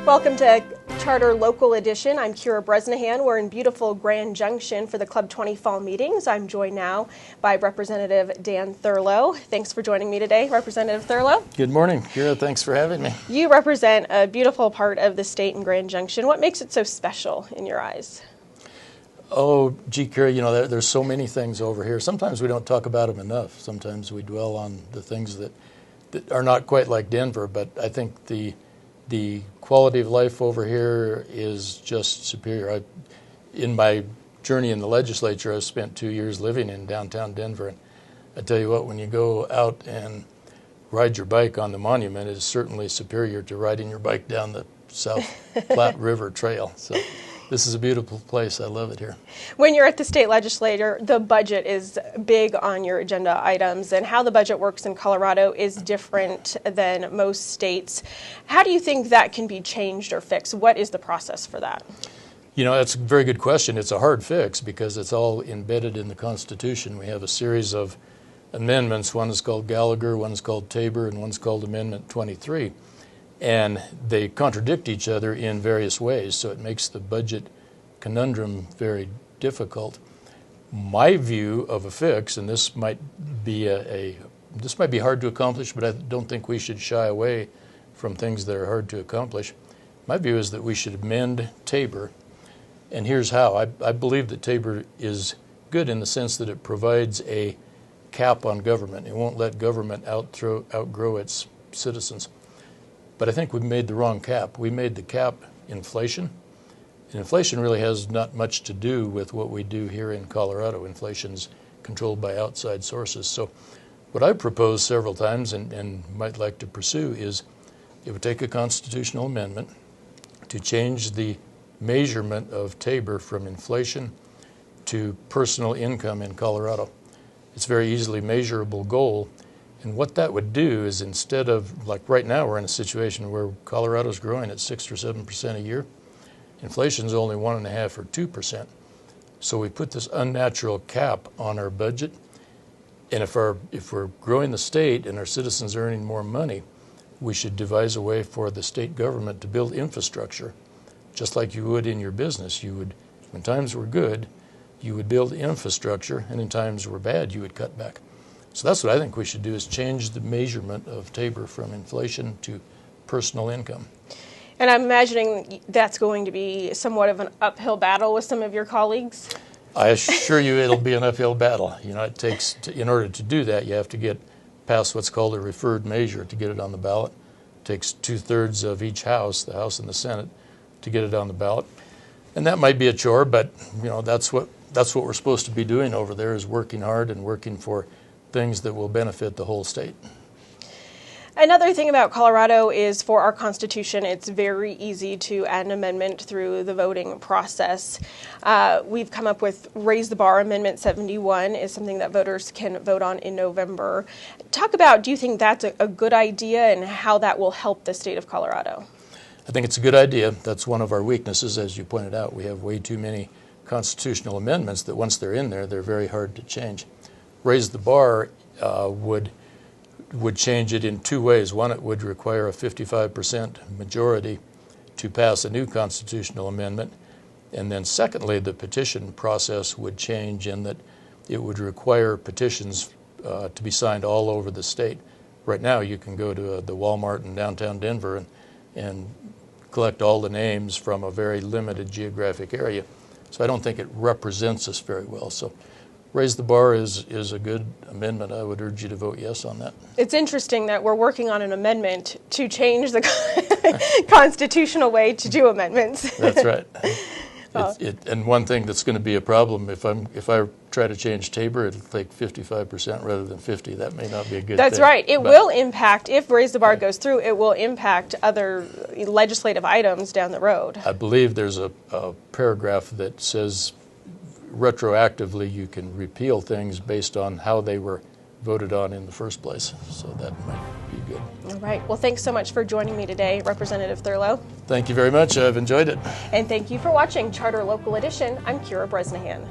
Welcome to Charter Local Edition. I'm Keira Bresnahan. We're in beautiful Grand Junction for the Club 20 fall meetings. I'm joined now by Representative Dan THURLOW. Thanks for joining me today, Representative THURLOW. Good morning, Keira. Thanks for having me. You represent a beautiful part of the state in Grand Junction. What makes it so special in your eyes? Oh, gee, Keira, you know, there's so many things over here. Sometimes we don't talk about them enough. Sometimes we dwell on the things that are not quite like Denver, but I think the quality of life over here is just superior. In my journey in the legislature, I spent 2 years living in downtown Denver, and I tell you what, when you go out and ride your bike on the monument, it is certainly superior to riding your bike down the South Platte River Trail. So this is a beautiful place. I love it here. When you're at the state legislature, the budget is big on your agenda items, and how the budget works in Colorado is different than most states. How do you think that can be changed or fixed? What is the process for that? You know, that's a very good question. It's a hard fix because it's all embedded in the Constitution. We have a series of amendments. One is called Gallagher, one is called Tabor, and one's called Amendment 23. And they contradict each other in various ways, so it makes the budget conundrum very difficult. My view of a fix, and this might be hard to accomplish, but I don't think we should shy away from things that are hard to accomplish. My view is that we should amend Tabor, and here's how. I believe that Tabor is good in the sense that it provides a cap on government. It won't let government outgrow its citizens. But I think we made the wrong cap. We made the cap inflation. And inflation really has not much to do with what we do here in Colorado. Inflation's controlled by outside sources. So what I've proposed several times and might like to pursue is it would take a constitutional amendment to change the measurement of Tabor from inflation to personal income in Colorado. It's a very easily measurable goal. And what that would do is, instead of, like right now, we're in a situation where Colorado's growing at 6 or 7% a year. Inflation's only 1.5 or 2%. So we put this unnatural cap on our budget. And if we're growing the state and our citizens are earning more money, we should devise a way for the state government to build infrastructure, just like you would in your business. You would, when times were good, you would build infrastructure, and in times were bad, you would cut back. So that's what I think we should do, is change the measurement of Tabor from inflation to personal income. And I'm imagining that's going to be somewhat of an uphill battle with some of your colleagues. I assure you it'll be an uphill battle. You know, it takes, in order to do that, you have to get past what's called a referred measure to get it on the ballot. It takes 2/3 of each house, the House and the Senate, to get it on the ballot. And that might be a chore, but you know, that's what we're supposed to be doing over there, is working hard and working for things that will benefit the whole state. Another thing about Colorado is, for our Constitution, it's very easy to add an amendment through the voting process. We've come up with Raise the Bar. Amendment 71 is something that voters can vote on in November. Talk about, do you think that's a good idea, and how that will help the state of Colorado? I think it's a good idea. That's one of our weaknesses, as you pointed out. We have way too many constitutional amendments that once they're in there, they're very hard to change. Raise the Bar would change it in two ways. One, it would require a 55% majority to pass a new constitutional amendment. And then secondly, the petition process would change in that it would require petitions to be signed all over the state. Right now, you can go to the Walmart in downtown Denver and collect all the names from a very limited geographic area. So I don't think it represents us very well. So Raise the Bar is a good amendment. I would urge you to vote yes on that. It's interesting that we're working on an amendment to change the constitutional way to do amendments. That's right. And one thing that's going to be a problem, if I try to change Tabor, it'll take 55% rather than 50. That may not be a good thing. That's right. It will impact, if Raise the Bar goes through, it will impact other legislative items down the road. I believe there's a paragraph that says retroactively you can repeal things based on how they were voted on in the first place. So that might be good. All right. Well, thanks so much for joining me today, Representative THURLOW. Thank you very much. I've enjoyed it. And thank you for watching Charter Local Edition. I'm Keira Bresnahan.